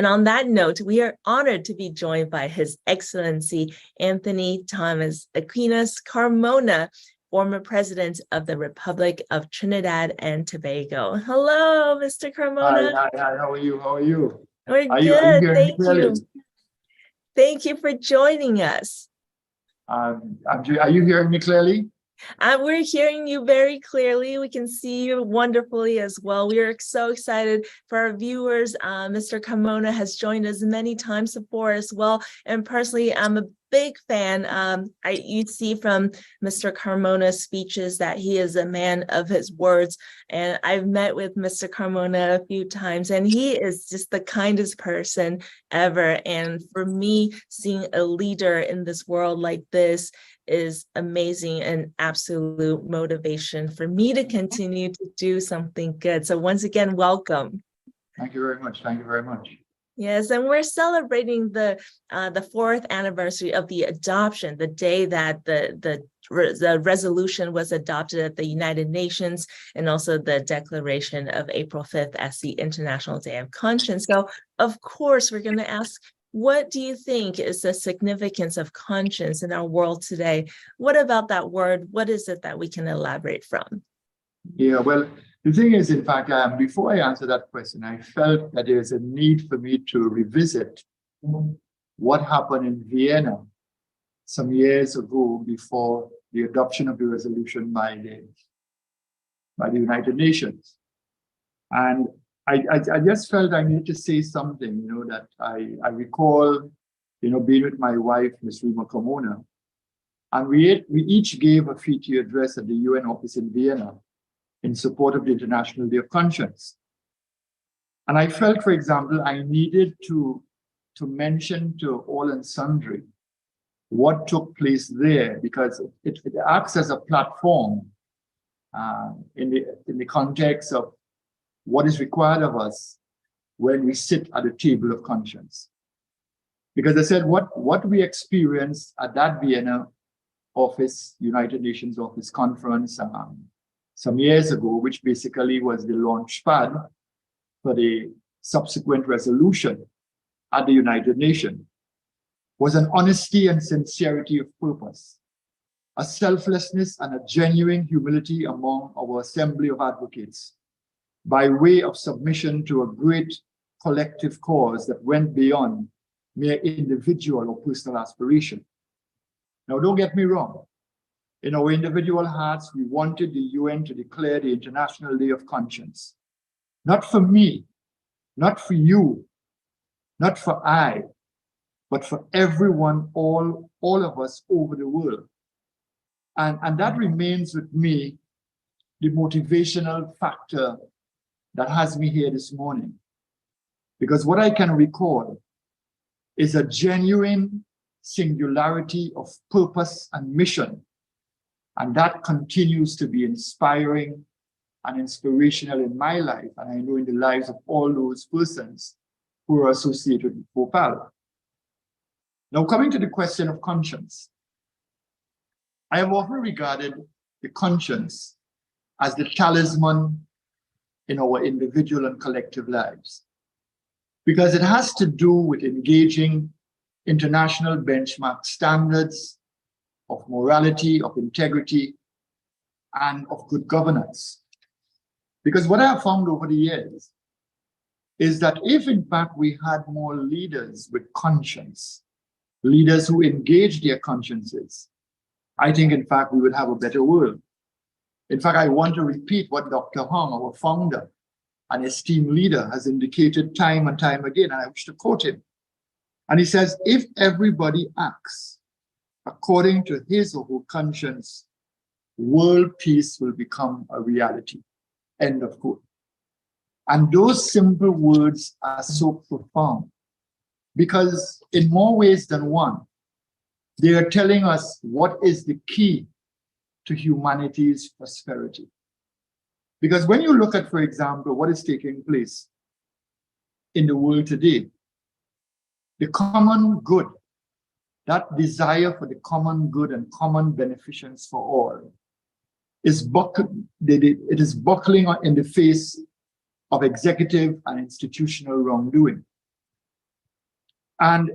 And on that note, we are honored to be joined by His Excellency Anthony Thomas Aquinas Carmona, former president of the Republic of Trinidad and Tobago. Hello, Mr. Carmona. Hi. How are you? We're Are good. you Thank you. Thank you for joining us. Are you hearing me clearly? We're hearing you very clearly. We can see you wonderfully as well. We are so excited for our viewers. Mr. Carmona has joined us many times before as well. And personally, I'm a big fan. You see from Mr. Carmona's speeches that he is a man of his words. And I've met with Mr. Carmona a few times, and he is just the kindest person ever. And for me, seeing a leader in this world like this is amazing and absolute motivation for me to continue to do something good. So once again, welcome. Thank you very much. Thank you very much. Yes, and we're celebrating the 4th anniversary of the adoption, the day that the resolution was adopted at the United Nations, and also the declaration of April 5th as the International Day of Conscience. So, of course, we're going to ask, what do you think is the significance of conscience in our world today? What about that word? What is it that we can elaborate from? Yeah, well, the thing is, in fact, before I answer that question, I felt that there's a need for me to revisit what happened in Vienna some years ago before the adoption of the resolution by the United Nations. And I just felt I needed to say something, that I recall, being with my wife, Ms. Rima Carmona, and we each gave a feature address at the UN office in Vienna in support of the International Day of Conscience. And I felt, for example, I needed to mention to all and sundry what took place there, because it acts as a platform in the context of what is required of us when we sit at the table of conscience. Because I said what we experienced at that Vienna office, United Nations office conference some years ago, which basically was the launch pad for the subsequent resolution at the United Nations, was an honesty and sincerity of purpose, a selflessness and a genuine humility among our assembly of advocates, by way of submission to a great collective cause that went beyond mere individual or personal aspiration. Now, don't get me wrong. In our individual hearts, we wanted the UN to declare the International Day of Conscience. Not for me, not for you, not for I, but for everyone, all of us over the world. And that remains with me the motivational factor that has me here this morning. Because what I can recall is a genuine singularity of purpose and mission. And that continues to be inspiring and inspirational in my life, and I know in the lives of all those persons who are associated with FOPAL. Now, coming to the question of conscience, I have often regarded the conscience as the talisman in our individual and collective lives, because it has to do with engaging international benchmark standards of morality, of integrity, and of good governance. Because what I have found over the years is that if in fact we had more leaders with conscience, leaders who engage their consciences, I think in fact we would have a better world. In fact, I want to repeat what Dr. Hong, our founder and esteemed leader, has indicated time and time again, and I wish to quote him. And he says, if everybody acts according to his or her conscience, world peace will become a reality. End of quote. And those simple words are so profound, because in more ways than one, they are telling us what is the key to humanity's prosperity. Because when you look at, for example, what is taking place in the world today, the common good, that desire for the common good and common beneficence for all, it is buckling in the face of executive and institutional wrongdoing. And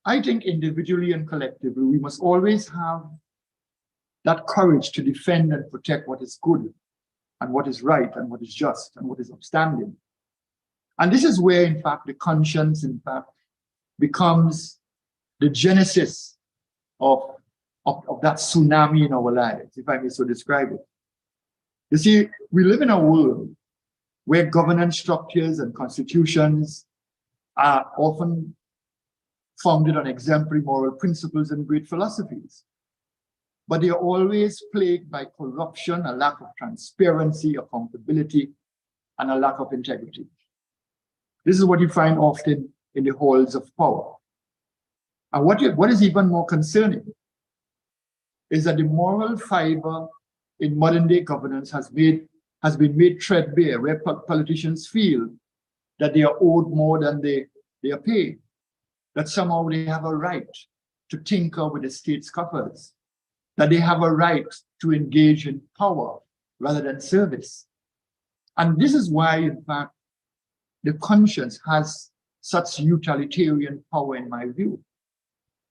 I think individually and collectively, we must always have that courage to defend and protect what is good and what is right and what is just and what is upstanding. And this is where, in fact, the conscience, in fact, becomes the genesis of that tsunami in our lives, if I may so describe it. You see, we live in a world where governance structures and constitutions are often founded on exemplary moral principles and great philosophies. But they are always plagued by corruption, a lack of transparency, accountability, and a lack of integrity. This is what you find often in the halls of power. And what is even more concerning is that the moral fiber in modern day governance has been made threadbare, where politicians feel that they are owed more than they are paid, that somehow they have a right to tinker with the state's coffers, that they have a right to engage in power rather than service. And this is why, in fact, the conscience has such utilitarian power, in my view.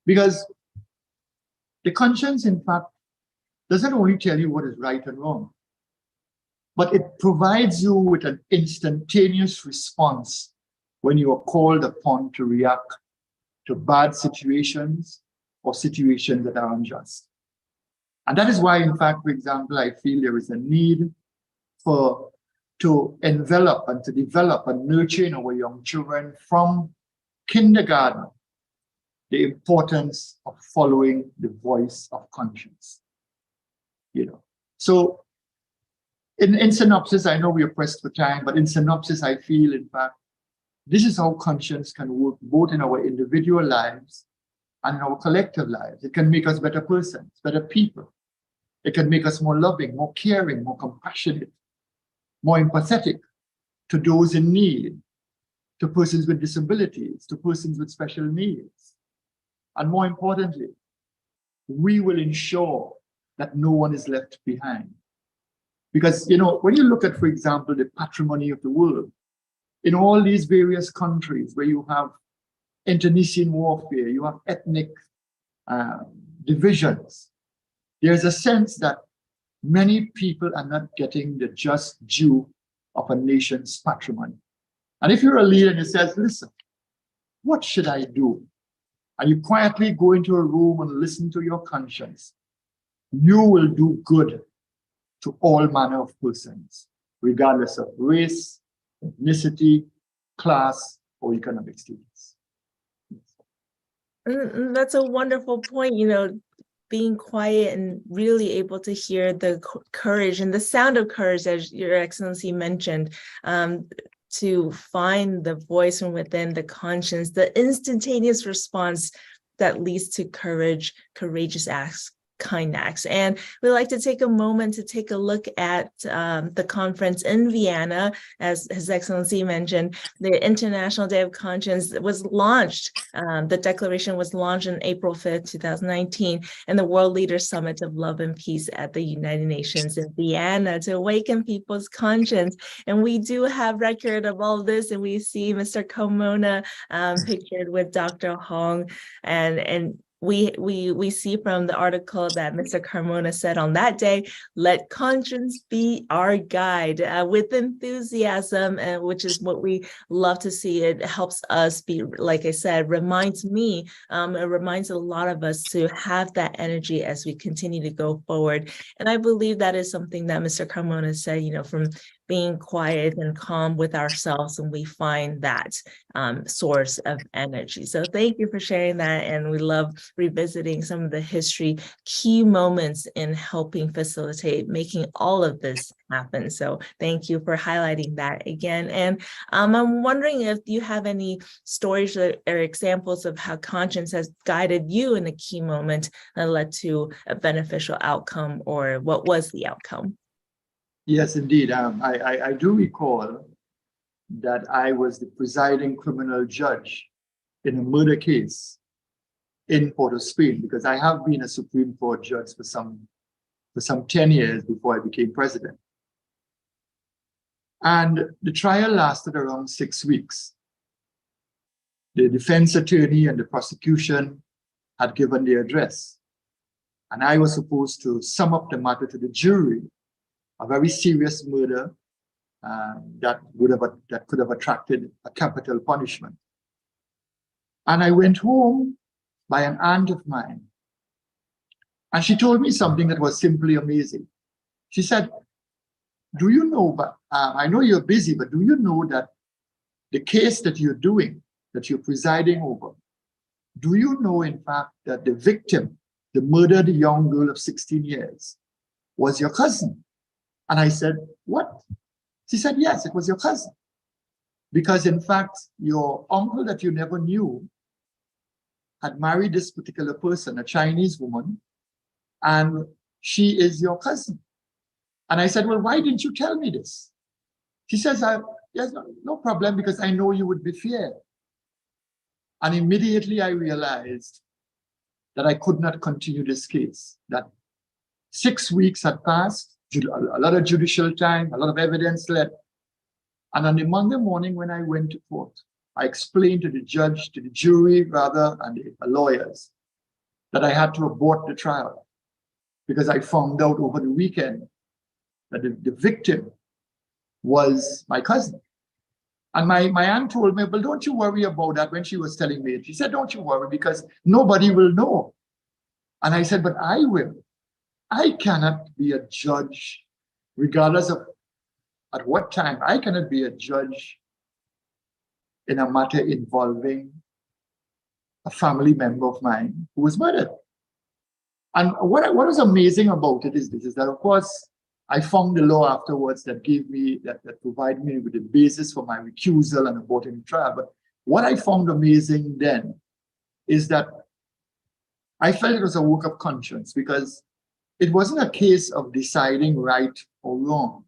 Because the conscience, in fact, doesn't only tell you what is right and wrong, but it provides you with an instantaneous response when you are called upon to react to bad situations or situations that are unjust. And that is why, in fact, for example, I feel there is a need to envelop and to develop and nurture in our young children from kindergarten the importance of following the voice of conscience. So in synopsis, I know we are pressed for time, but in synopsis, I feel, in fact, this is how conscience can work both in our individual lives and in our collective lives. It can make us better persons, better people. It can make us more loving, more caring, more compassionate, more empathetic to those in need, to persons with disabilities, to persons with special needs. And more importantly, we will ensure that no one is left behind. Because, when you look at, for example, the patrimony of the world, in all these various countries where you have internecine warfare, you have ethnic divisions, there's a sense that many people are not getting the just due of a nation's patrimony. And if you're a leader and you say, listen, what should I do? And you quietly go into a room and listen to your conscience, you will do good to all manner of persons, regardless of race, ethnicity, class, or economic status. That's a wonderful point, being quiet and really able to hear the courage and the sound of courage, as Your Excellency mentioned, to find the voice from within, the conscience, the instantaneous response that leads to courageous acts, kind acts. And we'd like to take a moment to take a look at the conference in Vienna. As His Excellency mentioned, the International Day of Conscience was launched. The declaration was launched on April 5th, 2019, and the World Leaders Summit of Love and Peace at the United Nations in Vienna to awaken people's conscience. And we do have record of all this, and we see Mr. Carmona pictured with Dr. Hong, and we see from the article that Mr. Carmona said on that day, let conscience be our guide, with enthusiasm, which is what we love to see. It helps us be, like I said, reminds me, it reminds a lot of us to have that energy as we continue to go forward. And I believe that is something that Mr. Carmona said, from being quiet and calm with ourselves, and we find that source of energy. So thank you for sharing that. And we love revisiting some of the history, key moments in helping facilitate making all of this happen. So thank you for highlighting that again. And I'm wondering if you have any stories or examples of how conscience has guided you in a key moment that led to a beneficial outcome, or what was the outcome? Yes, indeed. I do recall that I was the presiding criminal judge in a murder case in Port of Spain, because I have been a Supreme Court judge for some 10 years before I became president. And the trial lasted around 6 weeks. the defense attorney and the prosecution had given their address. And I was supposed to sum up the matter to the jury, a very serious murder that could have attracted a capital punishment. And I went home by an aunt of mine. And she told me something that was simply amazing. She said, do you know, but I know you're busy, but do you know that the case that you're doing, that you're presiding over, do you know, in fact, that the victim, the murdered young girl of 16 years, was your cousin? And I said, what? She said, yes, it was your cousin. Because in fact, your uncle that you never knew had married this particular person, a Chinese woman, and she is your cousin. And I said, well, why didn't you tell me this? She says, yes, no problem, because I know you would be fair. And immediately I realized that I could not continue this case, that 6 weeks had passed, a lot of judicial time, a lot of evidence left. And on the Monday morning when I went to court, I explained to the judge, to the jury rather, and the lawyers, that I had to abort the trial because I found out over the weekend that the victim was my cousin. And my aunt told me, well, don't you worry about that when she was telling me it. She said, don't you worry because nobody will know. And I said, but I will. I cannot be a judge, regardless of at what time. I cannot be a judge in a matter involving a family member of mine who was murdered. And what was amazing about it is this, is that of course, I found the law afterwards that gave me, that provided me with the basis for my recusal and aborting the trial. But what I found amazing then is that I felt it was a work of conscience because it wasn't a case of deciding right or wrong.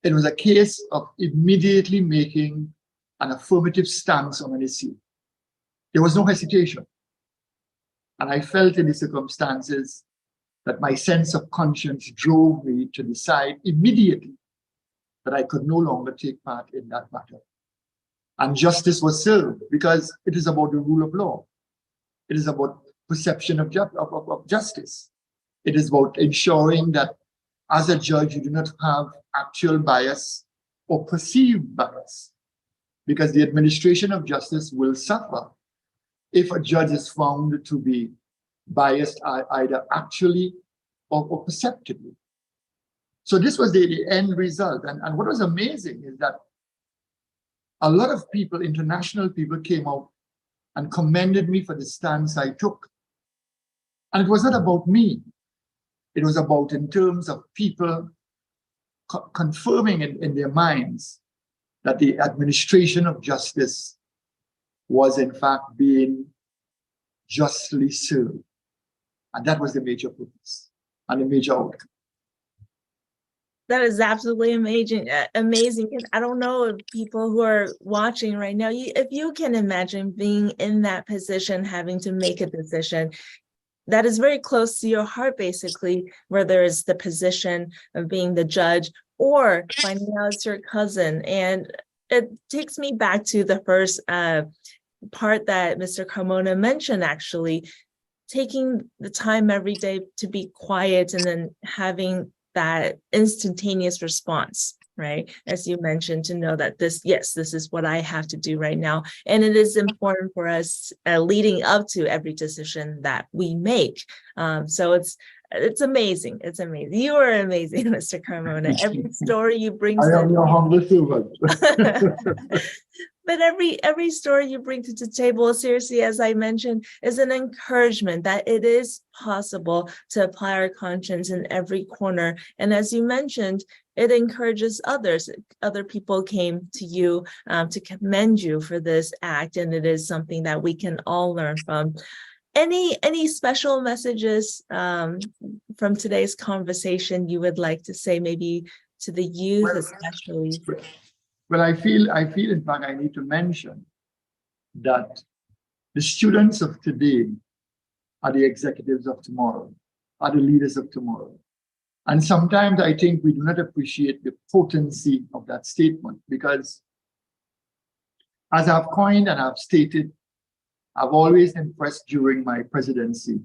It was a case of immediately making an affirmative stance on an issue. There was no hesitation. And I felt in the circumstances that my sense of conscience drove me to decide immediately that I could no longer take part in that matter. And justice was served because it is about the rule of law. It is about perception of justice. It is about ensuring that as a judge, you do not have actual bias or perceived bias, because the administration of justice will suffer if a judge is found to be biased either actually or perceptibly. So this was the end result. And what was amazing is that a lot of people, international people, came out and commended me for the stance I took. And it was not about me. It was about in terms of people confirming in their minds that the administration of justice was in fact being justly served. And that was the major purpose and the major outcome. That is absolutely amazing. Amazing. And I don't know if people who are watching right now, if you can imagine being in that position, having to make a decision that is very close to your heart, basically, whether it's the position of being the judge or finding out it's your cousin. And it takes me back to the first part that Mr. Carmona mentioned, actually, taking the time every day to be quiet and then having that instantaneous response, right? As you mentioned, to know that this is what I have to do right now. And it is important for us leading up to every decision that we make. So it's amazing. It's amazing. You are amazing, Mr. Carmona. Every story you bring to I am your humble servant. But every story you bring to the table, seriously, as I mentioned, is an encouragement that it is possible to apply our conscience in every corner. And as you mentioned, it encourages others. Other people came to you to commend you for this act, and it is something that we can all learn from. Any special messages from today's conversation you would like to say, maybe to the youth, especially? Well, I feel in fact I need to mention that the students of today are the executives of tomorrow, are the leaders of tomorrow. And sometimes I think we do not appreciate the potency of that statement, because As I've coined and I've stated, I've always impressed during my presidency,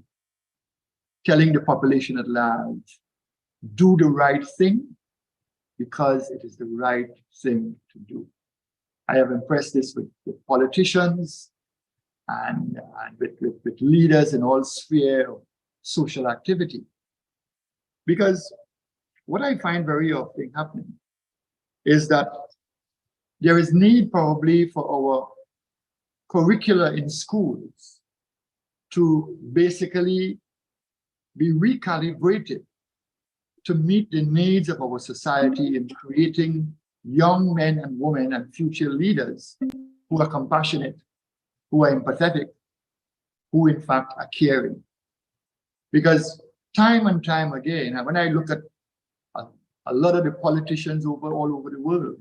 telling the population at large, do the right thing because it is the right thing to do. I have impressed this with politicians and with leaders in all spheres of social activity. Because what I find very often happening is that there is need probably for our curricula in schools to basically be recalibrated to meet the needs of our society in creating young men and women and future leaders who are compassionate, who are empathetic, who in fact are caring. Because time and time again, and when I look at a lot of the politicians all over the world,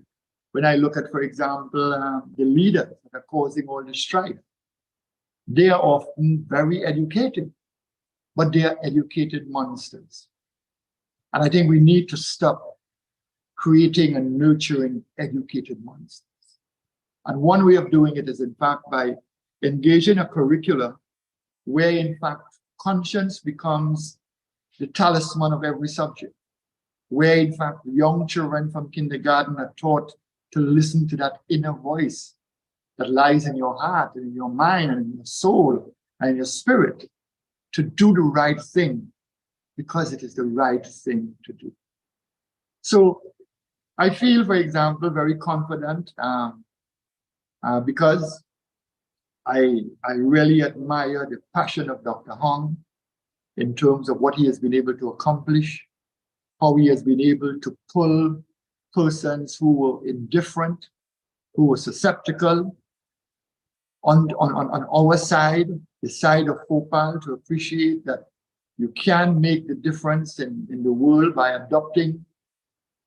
when I look at, for example, the leaders that are causing all this strife, they are often very educated, but they are educated monsters. And I think we need to stop creating and nurturing educated monsters. And one way of doing it is, in fact, by engaging a curricula where, in fact, conscience becomes the talisman of every subject, where, in fact, young children from kindergarten are taught to listen to that inner voice that lies in your heart and in your mind and in your soul and in your spirit, to do the right thing because it is the right thing to do. So I feel, for example, very confident because I really admire the passion of Dr. Hong in terms of what he has been able to accomplish, how he has been able to pull persons who were indifferent, who were susceptible on our side, the side of FOPAL, to appreciate that you can make the difference in the world by adopting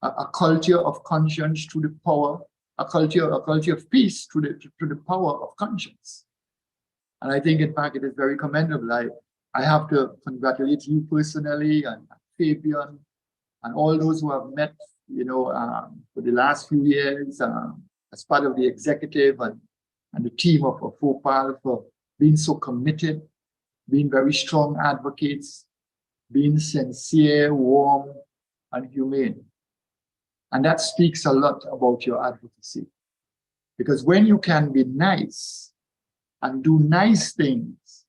a culture of conscience through the power, a culture of peace through the power of conscience. And I think, in fact, it is very commendable. I have to congratulate you personally and Fabian and all those who have met, for the last few years as part of the executive and the team of FOPAL for being so committed, being very strong advocates, being sincere, warm, and humane. And that speaks a lot about your advocacy. Because when you can be nice and do nice things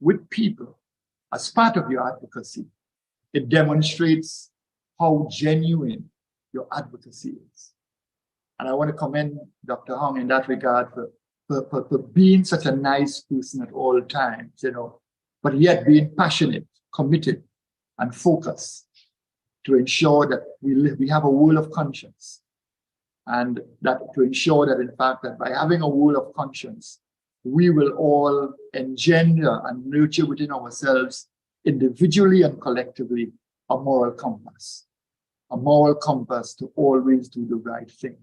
with people as part of your advocacy, it demonstrates how genuine your advocacy is. And I want to commend Dr. Hong in that regard for being such a nice person at all times, but yet being passionate, committed, and focused to ensure that we have a world of conscience. And that to ensure that, in fact, that by having a world of conscience, we will all engender and nurture within ourselves, individually and collectively, a moral compass to always do the right thing.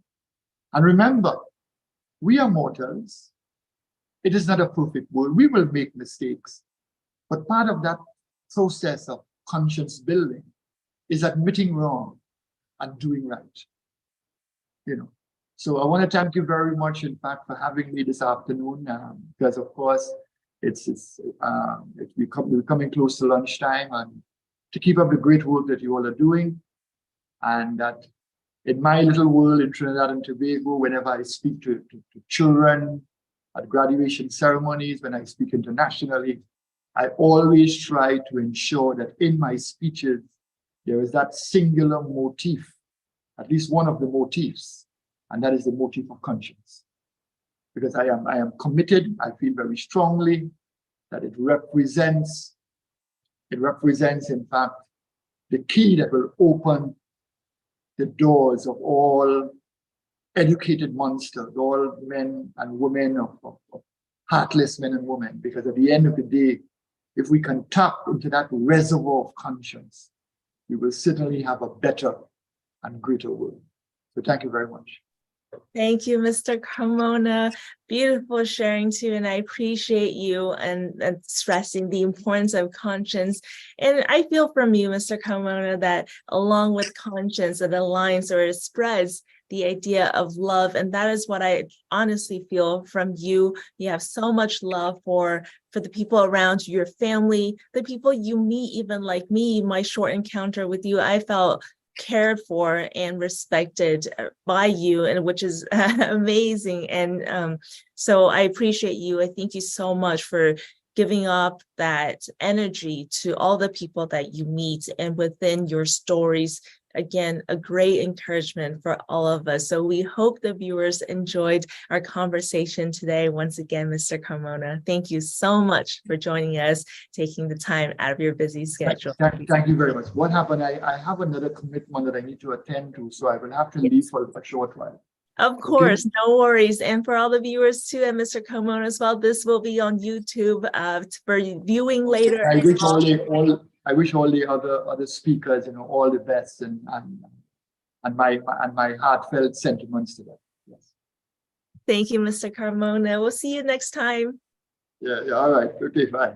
And remember, we are mortals. It is not a perfect world. We will make mistakes. But part of that process of conscience building is admitting wrong and doing right. So I want to thank you very much, in fact, for having me this afternoon, because of course we're coming close to lunchtime, and to keep up the great work that you all are doing. And that in my little world in Trinidad and Tobago, whenever I speak to children at graduation ceremonies, when I speak internationally, I always try to ensure that in my speeches, there is that singular motif, at least one of the motifs, and that is the motif of conscience. Because I am committed, I feel very strongly that it represents, in fact, the key that will open the doors of all educated monsters, all men and women, of heartless men and women. Because at the end of the day, if we can tap into that reservoir of conscience, we will certainly have a better and greater world. So thank you very much. Thank you, Mr. Carmona. Beautiful sharing too, and I appreciate you and stressing the importance of conscience. And I feel from you, Mr. Carmona, that along with conscience, it aligns or it spreads the idea of love. And that is what I honestly feel from you. You have so much love for the people around you, your family, the people you meet, even like me, my short encounter with you, I felt cared for and respected by you, and which is amazing. And so I appreciate you. I thank you so much for giving up that energy to all the people that you meet and within your stories. Again, a great encouragement for all of us. So we hope the viewers enjoyed our conversation today. Once again, Mr. Carmona, thank you so much for joining us, taking the time out of your busy schedule. Thank you very much. What happened? I have another commitment that I need to attend to, so I will have to leave for a short while. Of course, no worries. And for all the viewers too, and Mr. Carmona as well, this will be on YouTube for viewing later. I wish all the other speakers, all the best, and my heartfelt sentiments to them. Yes. Thank you, Mr. Carmona. We'll see you next time. Yeah. All right. Okay. Bye.